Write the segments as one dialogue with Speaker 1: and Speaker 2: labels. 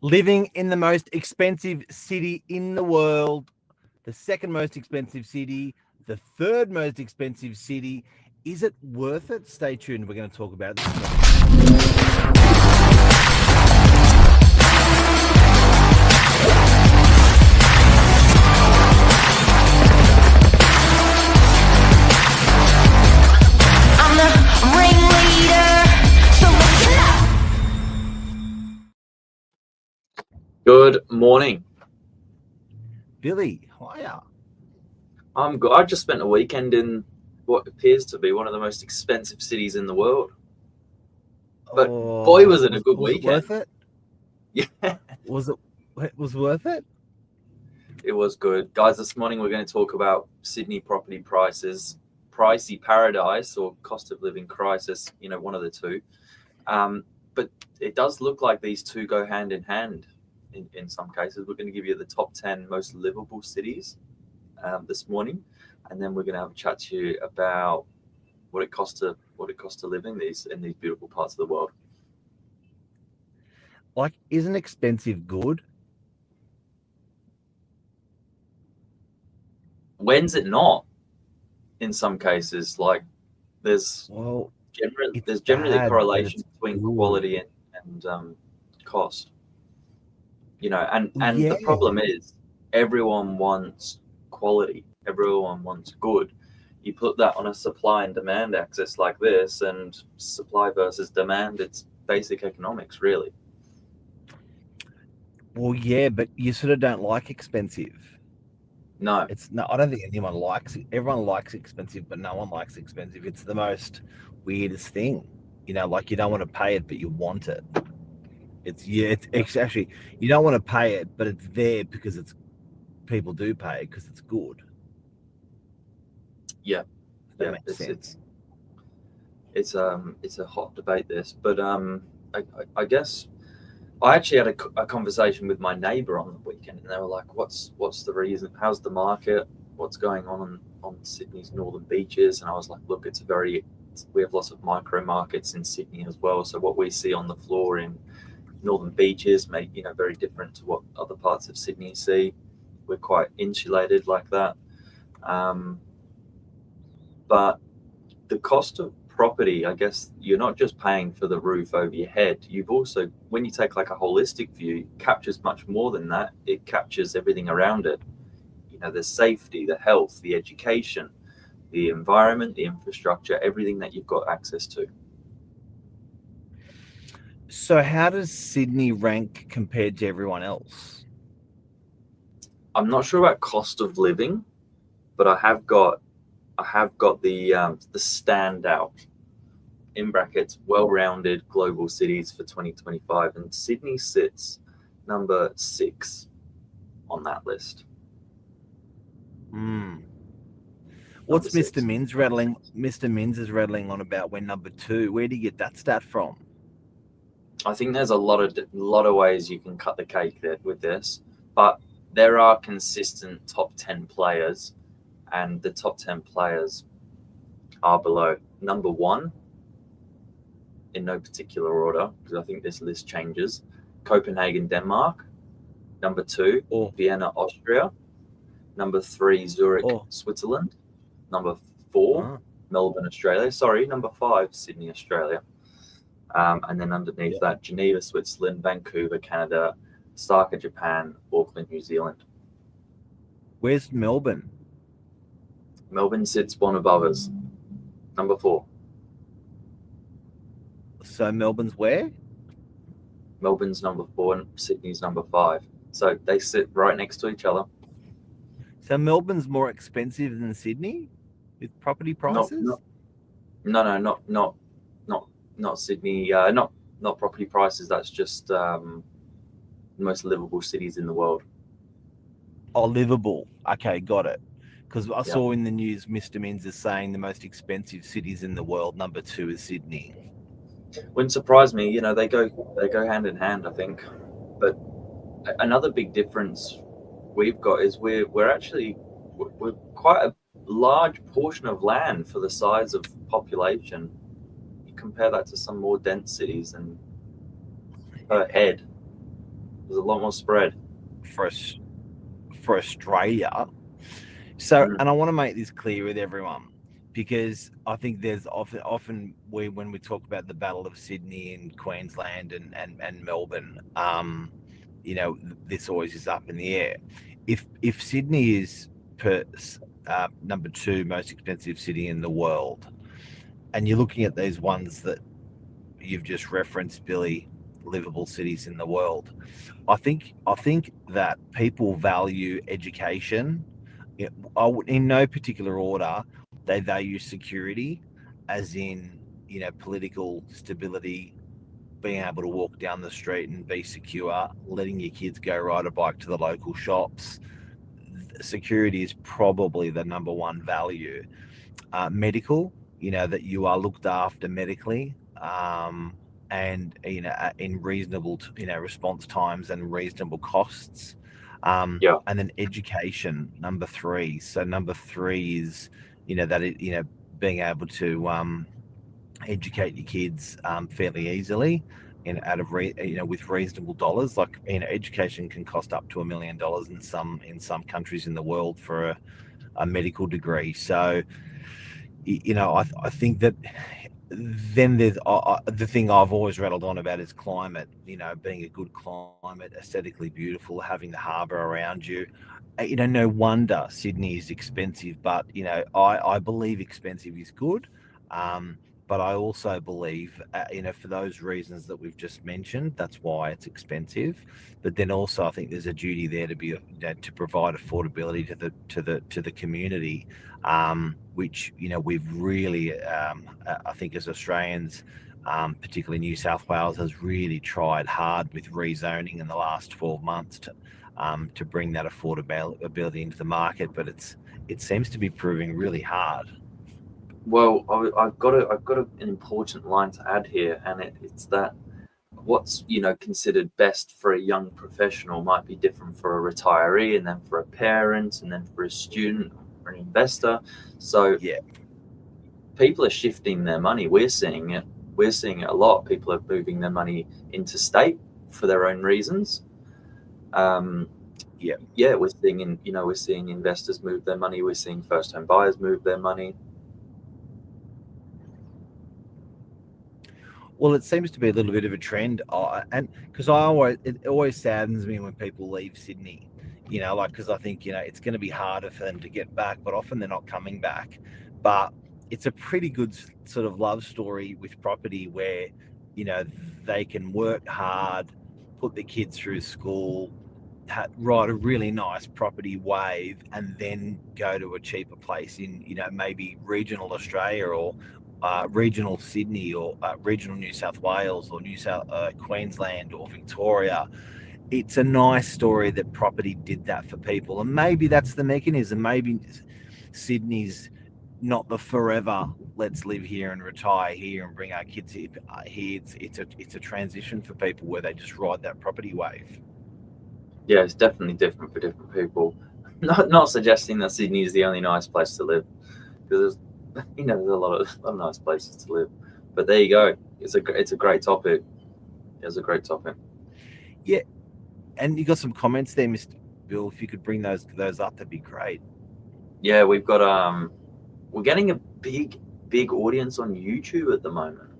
Speaker 1: Living in the most expensive city in the world, the second most expensive city, the third most expensive city. Is it worth it? Stay tuned. We're going to talk about it.
Speaker 2: Good morning.
Speaker 1: Billy, hiya.
Speaker 2: I'm good. I just spent a weekend in what appears to be one of the most expensive cities in the world. But boy, was it a good weekend.
Speaker 1: Was it worth it?
Speaker 2: Yeah.
Speaker 1: Was it worth it?
Speaker 2: It was good. Guys, this morning we're going to talk about Sydney property prices, pricey paradise or cost of living crisis, one of the two. But it does look like these two go hand in hand in some cases. We're going to give you the top 10 most livable cities this morning, and then we're going to have a chat to you about what it costs to live in these beautiful parts of the world.
Speaker 1: Like, isn't expensive good?
Speaker 2: When's it not? In some cases, like there's generally a correlation between quality and cost. And the problem is everyone wants quality. Everyone wants good. You put that on a supply and demand axis like this, and supply versus demand, it's basic economics, really.
Speaker 1: Well, yeah, but you sort of don't like expensive.
Speaker 2: No.
Speaker 1: I don't think anyone likes it. Everyone likes expensive, but no one likes expensive. It's the most weirdest thing. Like you don't want to pay it, but you want it. It's actually, you don't want to pay it, but it's there because people do pay it because it's good.
Speaker 2: Yeah. It's a hot debate, this, but I guess I actually had a conversation with my neighbor on the weekend, and they were like, what's the reason? How's the market? What's going on Sydney's northern beaches? And I was like, look, we have lots of micro markets in Sydney as well. So what we see on the floor in northern beaches may, very different to what other parts of Sydney see. We're quite insulated like that. But the cost of property, I guess you're not just paying for the roof over your head. You've also, when you take like a holistic view, it captures much more than that. It captures everything around it. The safety, the health, the education, the environment, the infrastructure, everything that you've got access to.
Speaker 1: So how does Sydney rank compared to everyone else?
Speaker 2: I'm not sure about cost of living, but I have got the standout, in brackets, well-rounded global cities for 2025, and Sydney sits number 6 on that list.
Speaker 1: What's Mr. Minns rattling? Mr. Minns is rattling on about we're number 2. Where do you get that stat from?
Speaker 2: I think there's a lot of ways you can cut the cake with this, but there are consistent top 10 players, and the top 10 players are below. Number 1, in no particular order, because I think this list changes, Copenhagen, Denmark. Number 2, Vienna, Austria. Number 3, Zurich, Switzerland. Number 4, Melbourne, Australia. Sorry, number 5, Sydney, Australia. And then underneath that, Geneva, Switzerland, Vancouver, Canada, Osaka, Japan, Auckland, New Zealand.
Speaker 1: Where's Melbourne?
Speaker 2: Melbourne sits one above us, number 4.
Speaker 1: So Melbourne's where?
Speaker 2: Melbourne's number 4 and Sydney's number 5. So they sit right next to each other.
Speaker 1: So Melbourne's more expensive than Sydney with property prices?
Speaker 2: No, not Sydney. Not property prices. That's just the most livable cities in the world.
Speaker 1: Oh, livable. Okay, got it. Because I saw in the news, Mr. Minns is saying the most expensive cities in the world, number 2 is Sydney.
Speaker 2: Wouldn't surprise me. They go hand in hand, I think. But another big difference we've got is we're quite a large portion of land for the size of population. You compare that to some more dense cities and per head. There's a lot more spread.
Speaker 1: for us for Australia. So,
Speaker 2: Mm.
Speaker 1: and I want to make this clear with everyone, because I think there's often when we talk about the Battle of Sydney and Queensland and Melbourne, this always is up in the air. If Sydney is number two most expensive city in the world, and you're looking at these ones that you've just referenced, Billy, livable cities in the world, I think that people value education in no particular order. They value security, as in political stability, being able to walk down the street and be secure, letting your kids go ride a bike to the local shops. Security is probably the number one value. Medical, that you are looked after medically, and in reasonable response times and reasonable costs.
Speaker 2: Yeah.
Speaker 1: And then education, number three. So number three is that being able to educate your kids fairly easily out of with reasonable dollars. Like education can cost up to $1 million in some countries in the world for a medical degree. So I think that then there's the thing I've always rattled on about is climate. Being a good climate, aesthetically beautiful, having the harbour around you. No wonder Sydney is expensive, but I believe expensive is good. But I also believe, for those reasons that we've just mentioned, that's why it's expensive. But then also, I think there's a duty there to be, to provide affordability to the community, which we've really, I think, as Australians, particularly New South Wales, has really tried hard with rezoning in the last 12 months to bring that affordability into the market. But it seems to be proving really hard.
Speaker 2: Well, I've got an important line to add here, and it's that what's considered best for a young professional might be different for a retiree, and then for a parent, and then for a student or an investor. So
Speaker 1: Yeah.
Speaker 2: people are shifting their money. We're seeing it. We're seeing it a lot. People are moving their money into state for their own reasons.
Speaker 1: Yeah.
Speaker 2: Yeah, we're seeing investors move their money. We're seeing first-home buyers move their money.
Speaker 1: Well, it seems to be a little bit of a trend, and because it always saddens me when people leave Sydney, because I think it's going to be harder for them to get back, but often they're not coming back. But it's a pretty good sort of love story with property where they can work hard, put their kids through school, ride a really nice property wave, and then go to a cheaper place in maybe regional Australia, or regional Sydney, or regional New South Wales, or Queensland, or Victoria. It's a nice story that property did that for people, and maybe that's the mechanism. Maybe Sydney's not the forever. Let's live here and retire here and bring our kids here. It's a transition for people where they just ride that property wave.
Speaker 2: Yeah, it's definitely different for different people. Not suggesting that Sydney is the only nice place to live, because there's there's a lot of nice places to live. But there you go. It's a great topic. It's a great topic.
Speaker 1: Yeah, and you got some comments there, Mr. Bill. If you could bring those up, that'd be great.
Speaker 2: Yeah, we've got we're getting a big audience on YouTube at the moment.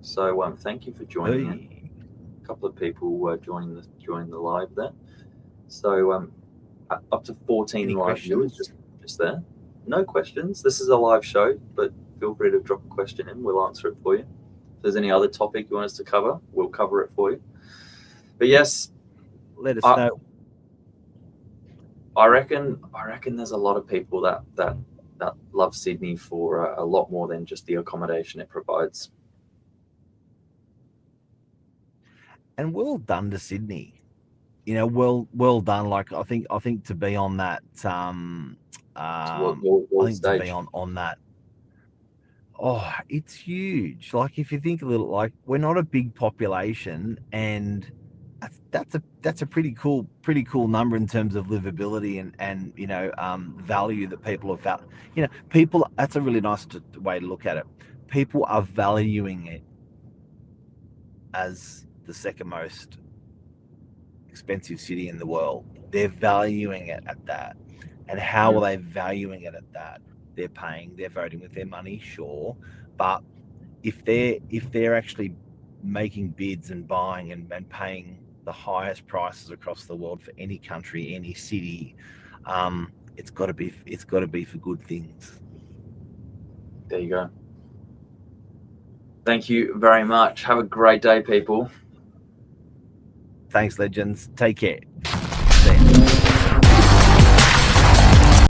Speaker 2: So thank you for joining in.
Speaker 1: Hey.
Speaker 2: A couple of people joining the live there. So up to 14
Speaker 1: Any
Speaker 2: live viewers
Speaker 1: questions?
Speaker 2: just there. No questions. This is a live show, but feel free to drop a question in. We'll answer it for you. If there's any other topic you want us to cover, we'll cover it for you. But yes,
Speaker 1: Let us know.
Speaker 2: I reckon there's a lot of people that love Sydney for a lot more than just the accommodation it provides.
Speaker 1: And well done to Sydney. Well done. Like I think to be on that. I think
Speaker 2: Stage.
Speaker 1: to be on that. Oh, it's huge. Like if you think a little, like we're not a big population, and that's a pretty cool number in terms of livability and value that people have felt. People. That's a really nice way to look at it. People are valuing it as the second most expensive city in the world. They're valuing it at that. And how are they valuing it at that? They're paying, they're voting with their money, sure. But if they're actually making bids and buying and paying the highest prices across the world for any country, any city, it's got to be for good things.
Speaker 2: There you go. Thank you very much. Have a great day, people.
Speaker 1: Thanks, legends. Take care.